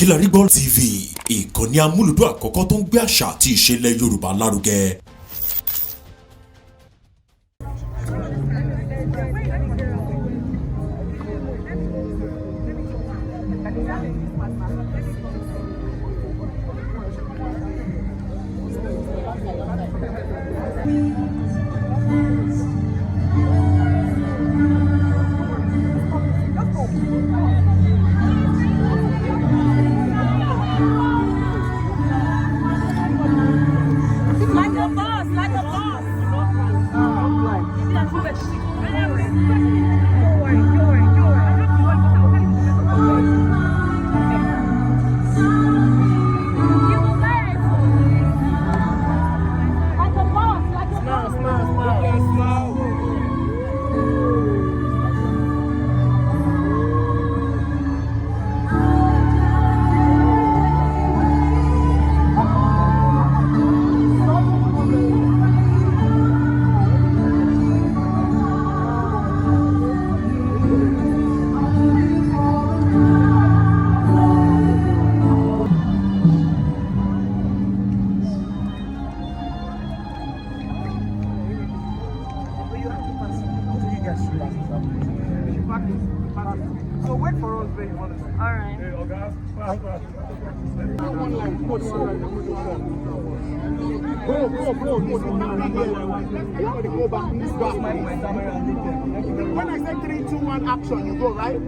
Kilarigbo TV, ìkànnì amúlùdún àkọ́kọ́ tó ń gbé àṣà àti ìṣẹ̀lẹ̀ Yorùbá lárugẹ. So wait for us there. All right. When I say 3, 2, 1, action, you go, right?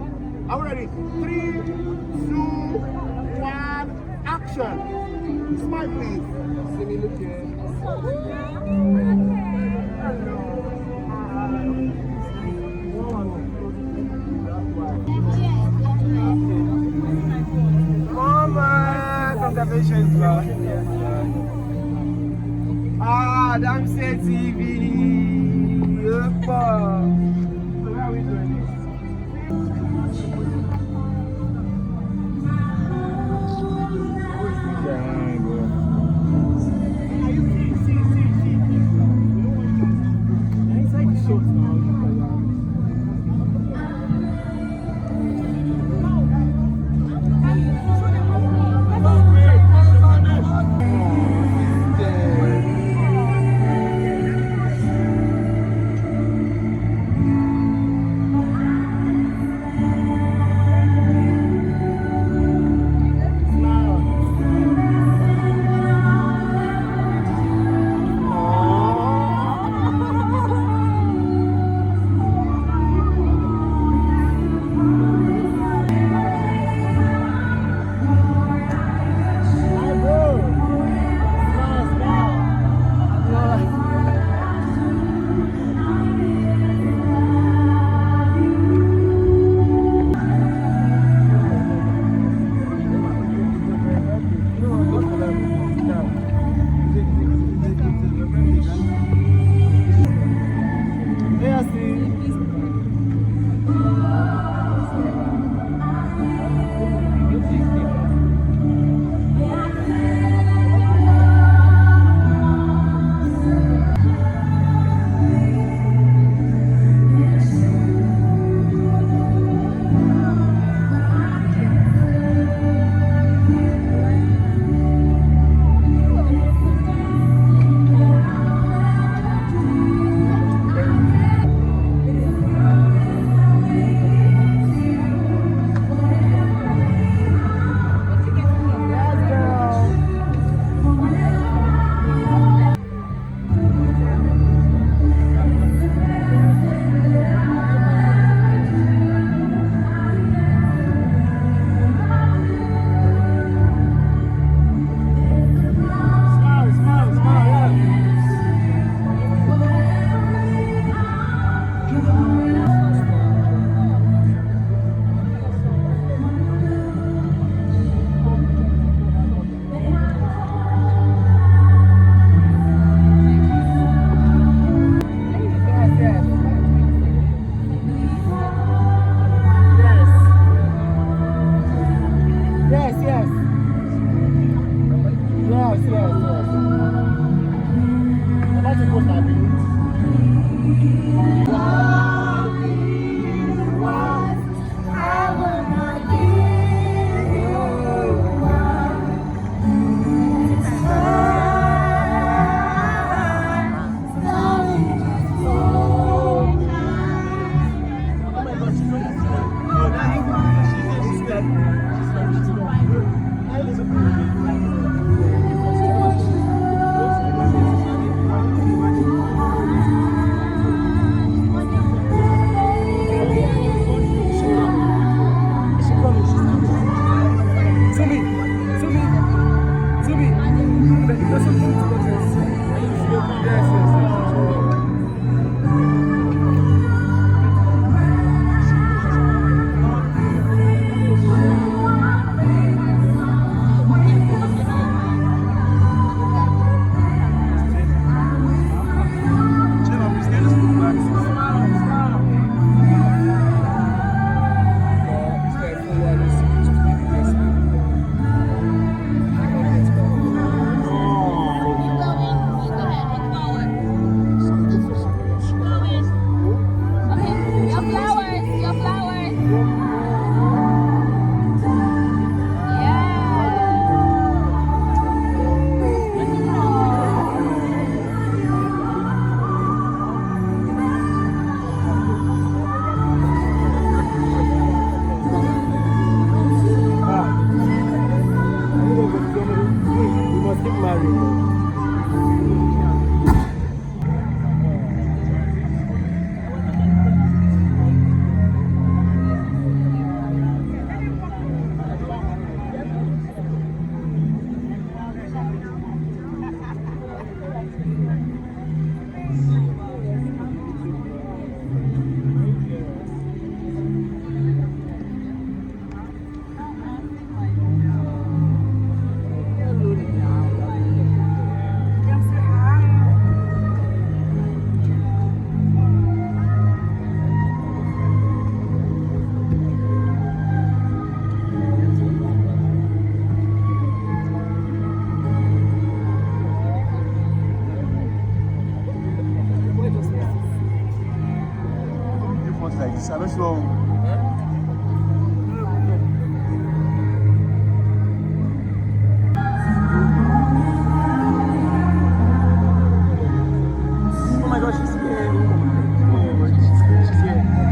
Are we ready? 3, 2, 1, action. Smile, please. Mama, congratulations, bro. Ah, damn say TV. Yepa. So how are we doing this? out like this. I'm not sure. Oh my gosh, she's here. Oh, she's here.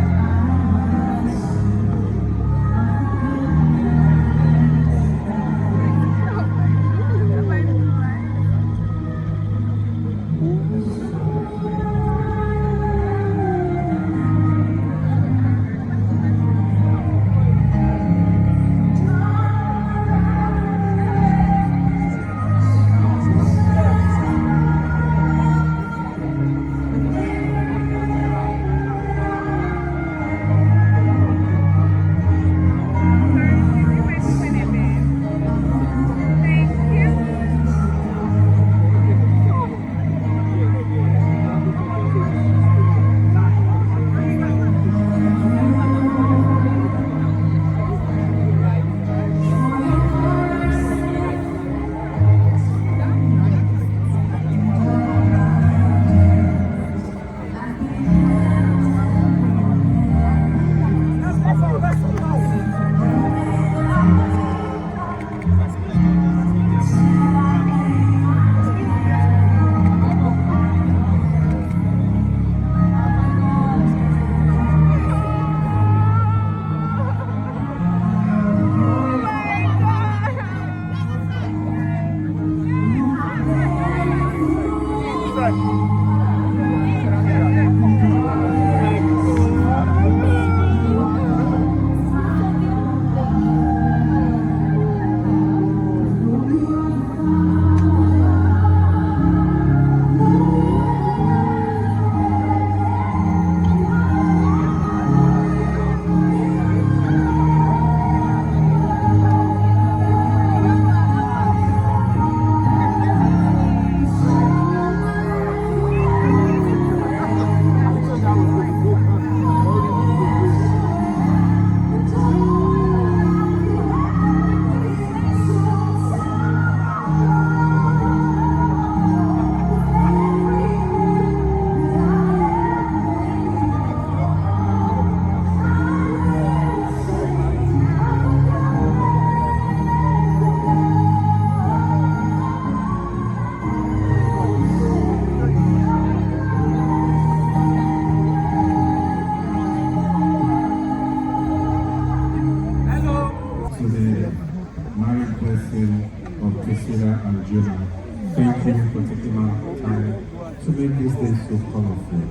married blessing of Priscilla and Juma. Thank you for taking out time to make this day so colorful.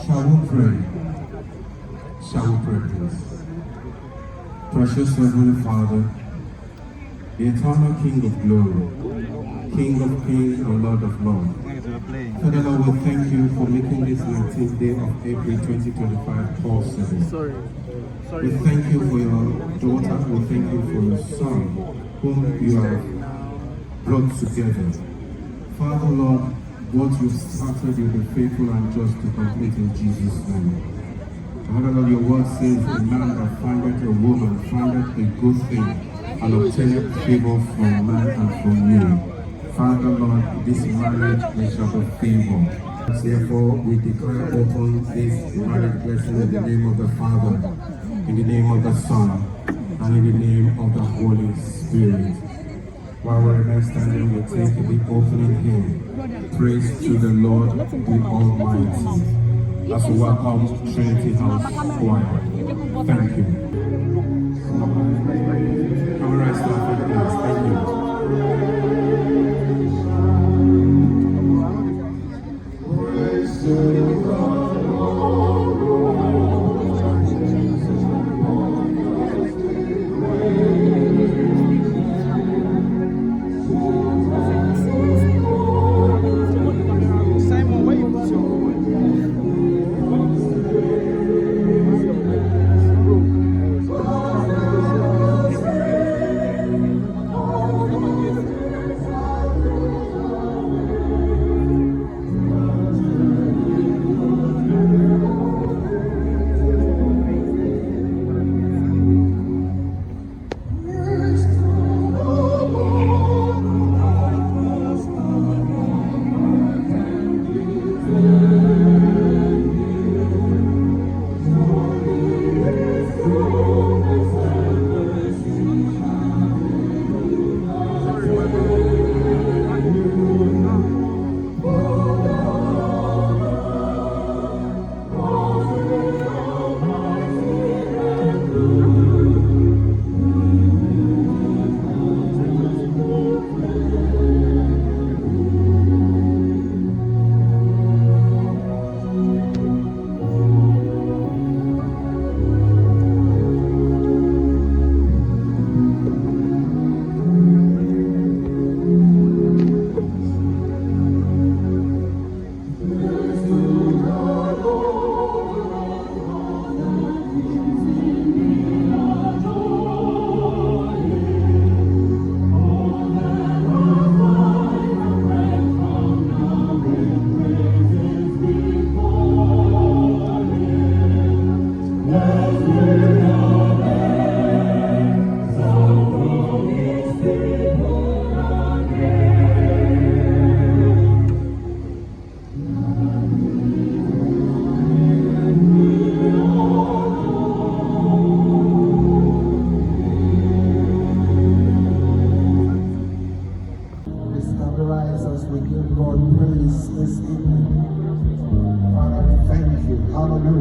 Shall we pray? Shall we pray, please? Precious Heavenly Father, the eternal King of glory, King of kings and Lord of lords, Father Lord, we thank you for making this 19th day of April 2025 possible. We thank you for your daughter, we thank you for your son, whom you have brought together. Father Lord, what you started, you'll be faithful and just to complete in Jesus' name. Father Lord, your word says, a man that findeth a woman findeth a good thing and obtaineth favor from man and from you. Father Lord, this marriage is of a favor. Therefore, we declare open this marriage blessing in the name of the Father, in the name of the Son, and in the name of the Holy Spirit. While we remain standing, we take the opening hymn, Praise to the Lord the Almighty, as we welcome Trinity House Choir. Thank you. Camera staff, please. Thank you.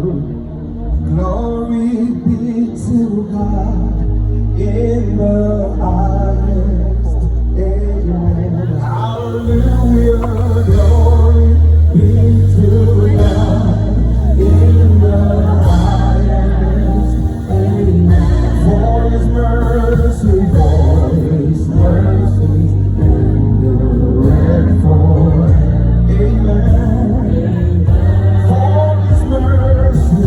Glory be to God in the highest. Amen. Hallelujah. Glory be to God in the highest. Amen. For His mercy, endureth forever. Amen. For His mercy.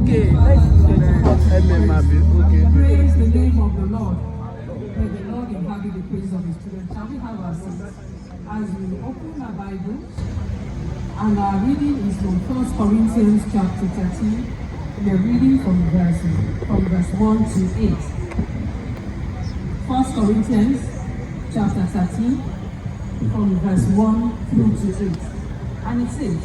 Okay, let's okay. Praise the name of the Lord. May the Lord inhabit the praise of His children. Shall we have our seats as we open our Bibles? And our reading is from 1 Corinthians chapter 13. We are reading from verse 1 to 8. 1 Corinthians chapter 13 from verse 1 through to 8. And it says,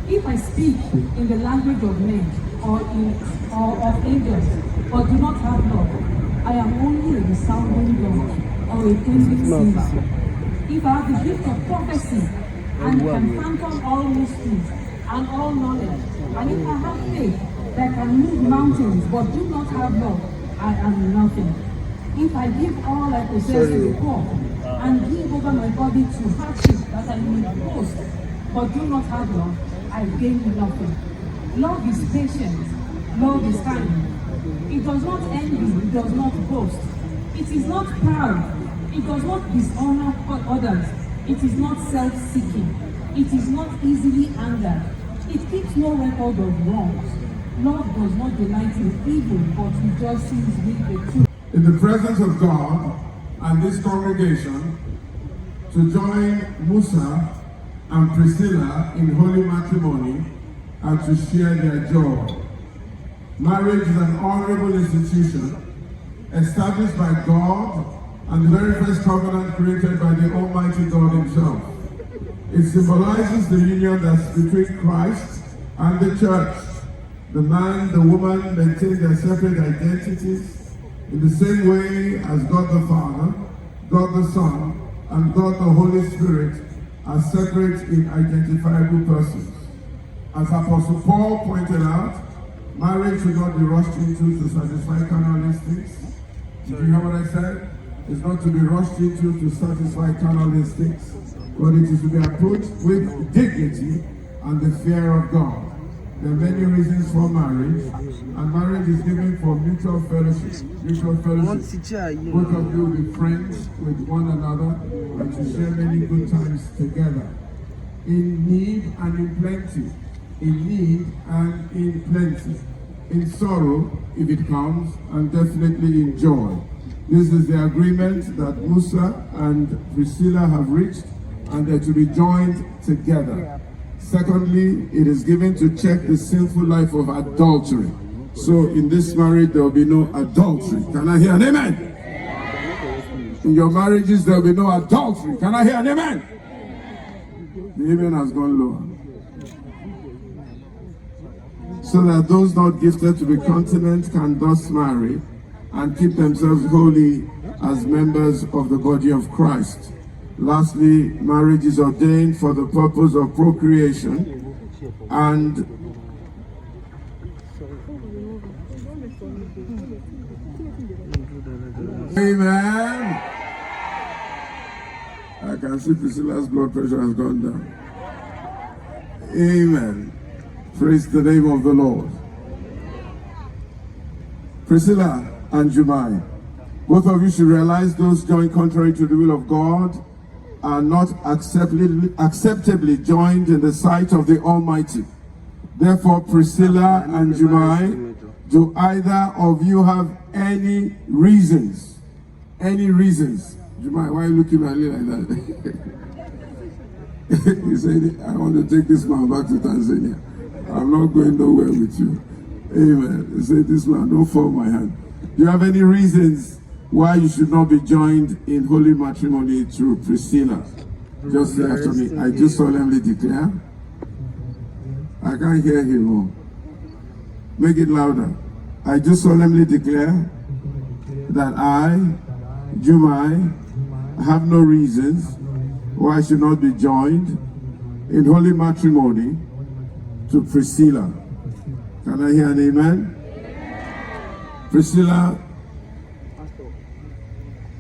if I speak in the language of men or of angels, but do not have love, I am only a resounding gong or a clanging cymbal. If I have the gift of prophecy and can fathom all mysteries and all knowledge, and if I have faith that can move mountains but do not have love, I am nothing. If I give all I possess to the poor and give over my body to hardship that I may boast, but do not have love, I gain nothing. Love is patient. Love is kind. It does not envy. It does not boast. It is not proud. It does not dishonor others. It is not self-seeking. It is not easily angered. It keeps no record of wrongs. Love does not delight in evil, but rejoices with the truth. In the presence of God and this congregation, to join Musa and Priscilla in holy matrimony and to share their joy. Marriage is an honorable institution established by God and the very first covenant created by the Almighty God Himself. It symbolizes the union that's between Christ and the church. The man, the woman maintain their separate identities in the same way as God the Father, God the Son, and God the Holy Spirit are separate identifiable persons. As Apostle Paul pointed out, marriage should not be rushed into to satisfy carnal instincts. Did you hear what I said? It's not to be rushed into to satisfy carnal instincts, but it is to be approached with dignity and the fear of God. There are many reasons for marriage, and marriage is given for mutual fellowship. Mutual fellowship. Both of you will be friends with one another and to share many good times together. In need and in plenty. In need and in plenty. In sorrow, if it comes, and definitely in joy. This is the agreement that Musa and Priscilla have reached, and they're to be joined together. Secondly, it is given to check the sinful life of adultery. So in this marriage, there will be no adultery. Can I hear an amen? In your marriages, there will be no adultery. Can I hear an amen? The amen has gone lower. So that those not gifted to be continent can thus marry and keep themselves holy as members of the body of Christ. Lastly, marriage is ordained for the purpose of procreation and amen. I can see Priscilla's blood pressure has gone down. Amen. Praise the name of the Lord. Priscilla and Juma, both of you should realize those joined contrary to the will of God are not acceptably joined in the sight of the Almighty. Therefore, Priscilla and Juma, do either of you have any reasons? Any reasons? Juma, why are you looking at me like that? He said, I want to take this man back to Tanzania. I'm not going nowhere with you. Amen. He said, this man, don't fall my hand. Do you have any reasons why you should not be joined in holy matrimony to Priscilla? Just say after me, I do solemnly declare. I can't hear him more. Make it louder. I do solemnly declare that I, Juma, have no reasons why I should not be joined in holy matrimony to Priscilla. Can I hear an amen? Priscilla,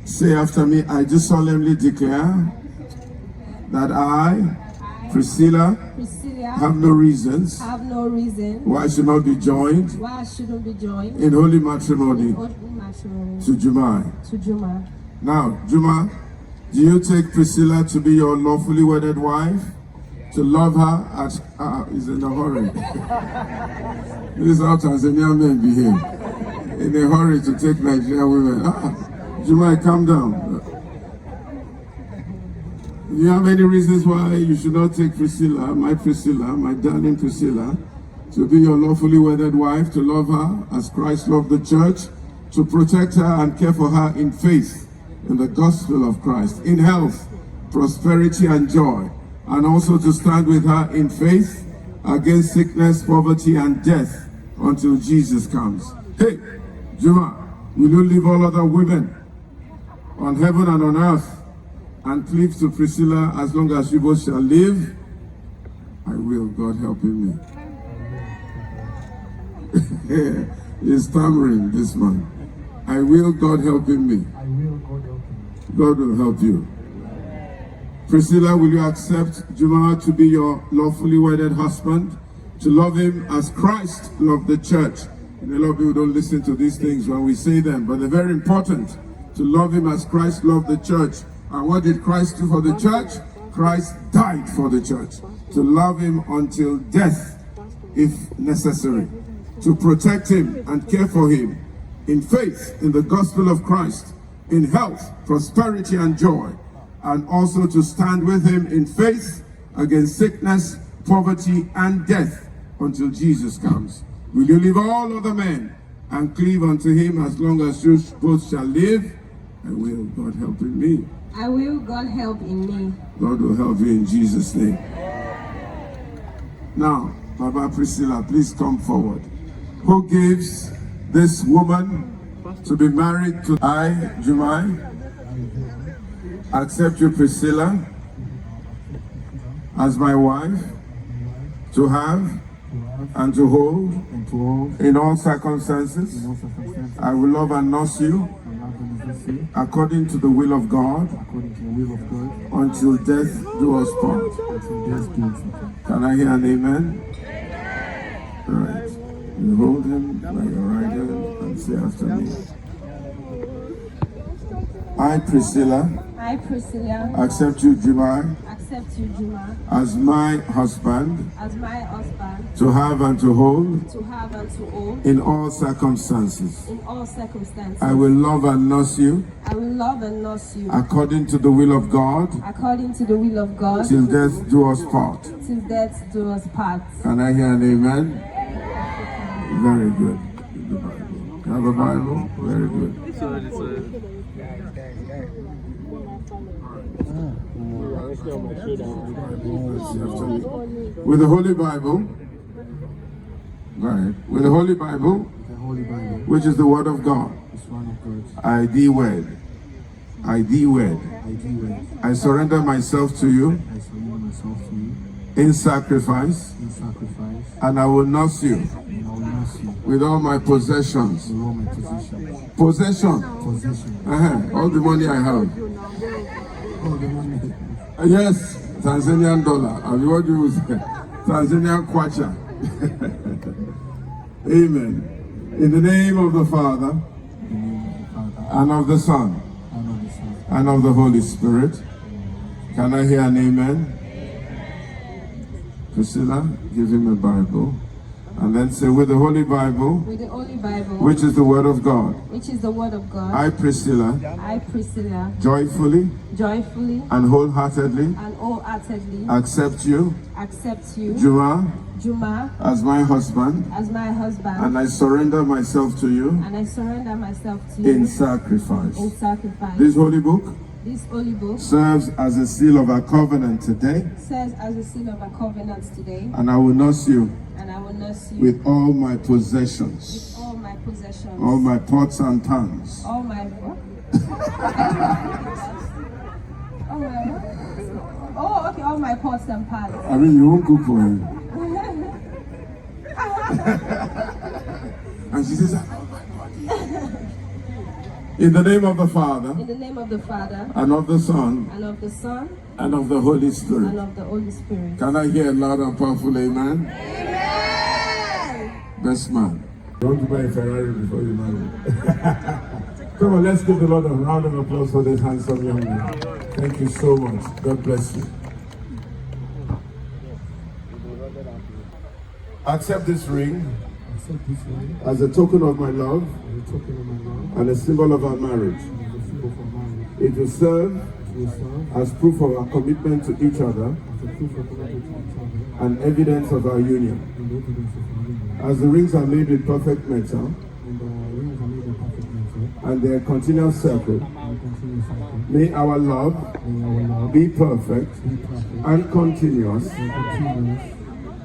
say after me, I do solemnly declare that I, Priscilla, have no reasons why I should not be joined in holy matrimony to Juma. Now, Juma, do you take Priscilla to be your lawfully wedded wife? To love her as is in a hurry. This is how Tanzanian men behave. In a hurry to take Nigerian women. Juma, calm down. Do you have any reasons why you should not take Priscilla, my darling Priscilla, to be your lawfully wedded wife, to love her as Christ loved the church, to protect her and care for her in faith, in the gospel of Christ, in health, prosperity and joy, and also to stand with her in faith against sickness, poverty and death until Jesus comes. Hey, Juma, will you leave all other women on heaven and on earth and cleave to Priscilla as long as you both shall live? I will, God helping me. He's stammering, this man. I will, God helping me. God will help you. Priscilla, will you accept Juma to be your lawfully wedded husband? To love him as Christ loved the church. And a lot of people don't listen to these things when we say them, but they're very important. To love him as Christ loved the church. And what did Christ do for the church? Christ died for the church. To love him until death, if necessary. To protect him and care for him in faith, in the gospel of Christ, in health, prosperity and joy, and also to stand with him in faith against sickness, poverty and death until Jesus comes. Will you leave all other men and cleave unto him as long as you both shall live? I will, God helping me. I will, God help in me. God will help you in Jesus' name. Now, Baba Priscilla, please come forward. Who gives this woman to be married to I, Juma? Accept you, Priscilla, as my wife, to have and to hold in all circumstances. I will love and nurse you according to the will of God, until death do us part. Can I hear an amen? All right. You hold him by your right hand and say after me. I, Priscilla, accept you, Juma, as my husband, to have and to hold, in all circumstances. I will love and nurse you, according to the will of God, till death do us part. Can I hear an amen? Very good. You have a Bible? Very good. With the Holy Bible, right? With the Holy Bible, which is the Word of God, I thee wed. I surrender myself to you in sacrifice, and I will nurse you with all my possessions. Possession. All the money I have. Yes, Tanzanian dollar. I mean, what do you say? Tanzanian Kwacha. Amen. In the name of the Father, and of the Son, and of the Holy Spirit. Can I hear an amen? Priscilla, give him a Bible. And then say, with the Holy Bible, with the Holy Bible, which is the Word of God, which is the Word of God, I, Priscilla, joyfully and wholeheartedly accept you, Juma, as my husband, and I surrender myself to you in sacrifice. This holy book serves as a seal of our covenant today, and I will nurse you with all my possessions, all my pots and pans, all my what? All my pots and pans. I mean, you won't cook for him. And she says, oh my God. In the name of the Father, in the name of the Father, and of the Son, and of the Son, and of the Holy Spirit. and of the Holy Spirit. Can I hear a loud and powerful amen? Amen. Best man. Don't buy a Ferrari before you marry. Come on, let's give the Lord a round of applause for this handsome young man. Thank you so much. God bless you. Accept this ring as a token of my love and a symbol of our marriage. It will serve as proof of our commitment to each other and evidence of our union. As the rings are made with perfect metal and they are continual circle, may our love be perfect and continuous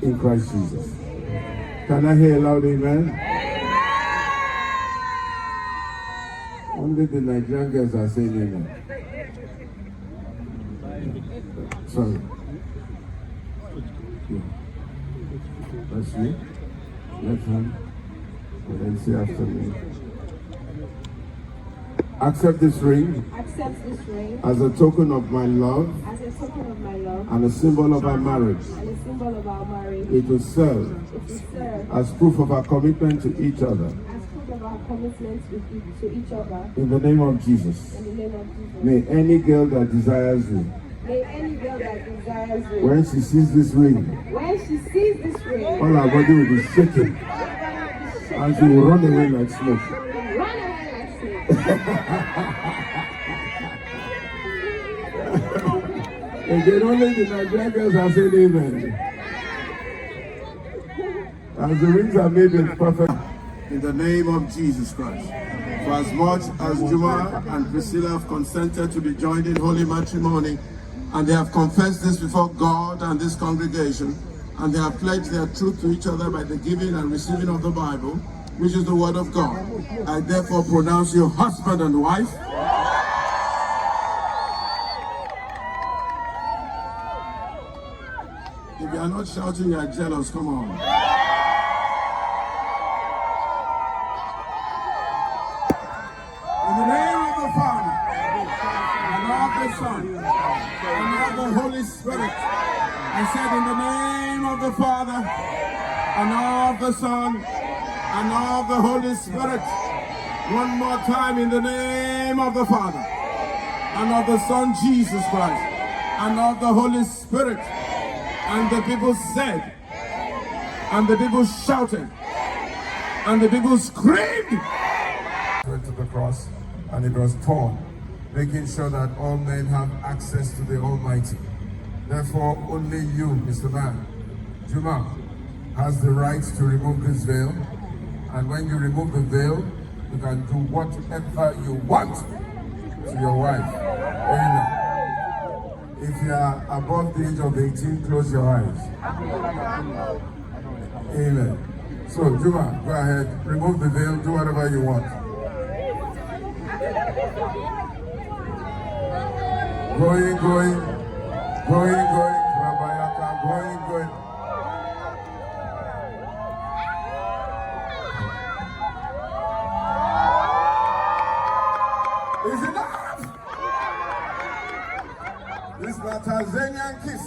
in Christ Jesus. Can I hear a loud amen? Only the Nigerian girls are saying amen. Sorry. Yeah. That's you. Left hand. And then say after me. Accept this ring as a token of my love and a symbol of our marriage. It will serve as proof of our commitment to each other. In the name of Jesus. May any girl that desires you, when she sees this ring, all her body will be shaking and she will run away like smoke. Again, only the Nigerian girls are saying amen. As the rings are made with perfect, in the name of Jesus Christ. For as much as Juma and Priscilla have consented to be joined in holy matrimony, and they have confessed this before God and this congregation, and they have pledged their truth to each other by the giving and receiving of the Bible, which is the Word of God, I therefore pronounce you husband and wife. If you are not shouting, you are jealous. Come on. In the name of the Father, and of the Son, and of the Holy Spirit, I said in the name of the Father, and of the Son, and of the Holy Spirit. One more time, in the name of the Father, and of the Son Jesus Christ, and of the Holy Spirit. And the people said, and the people shouted, and the people screamed. Went to the cross, and it was torn, making sure that all men have access to the Almighty. Therefore, only you, Mr. Man, Juma, has the right to remove this veil. And when you remove the veil, you can do whatever you want to your wife. Amen. If you are above the age of 18, close your eyes. Amen. So, Juma, go ahead, remove the veil, do whatever you want. Going, Rabayaka, going. Is enough! This is a Tanzanian kiss.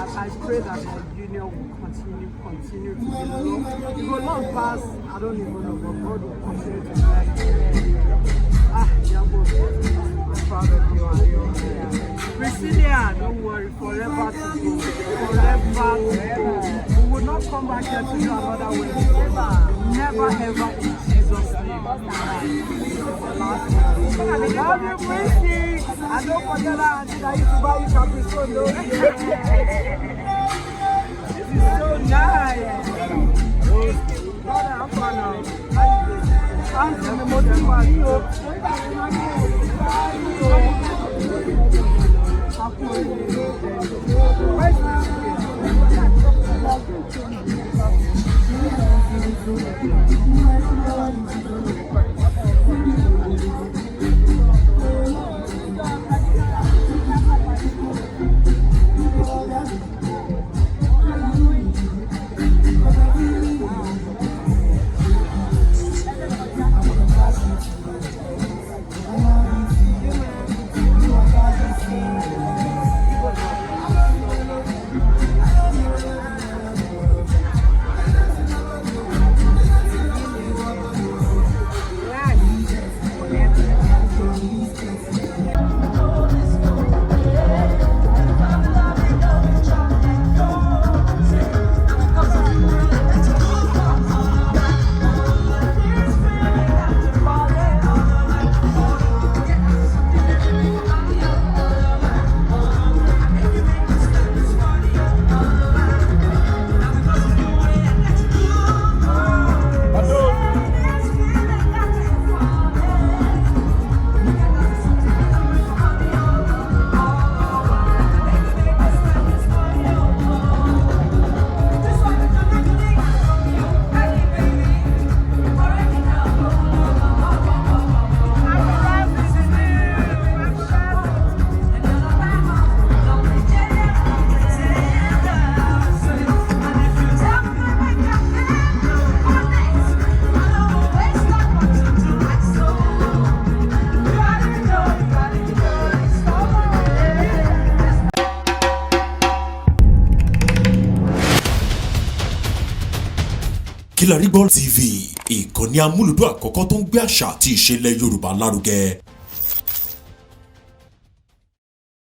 I pray that the union will continue to be long. It will not pass, I don't even know, but God will continue to bless you. Yabo, I'm proud of you and your Priscilla, don't worry, forever to go. Forever to go. We will not come back here to do another wedding. Never ever in Jesus' name. This is the last one. I love you, Priscilla. And don't forget that auntie that used to buy you Capricorn. This is so nice. God, I'm fun now. I'm the most Kilarigbo TV, ìkànnì amúlùdún àkọ́kọ́ tó ń gbé àṣà àti ìṣẹ̀lẹ̀ Yorùbá lárugẹ.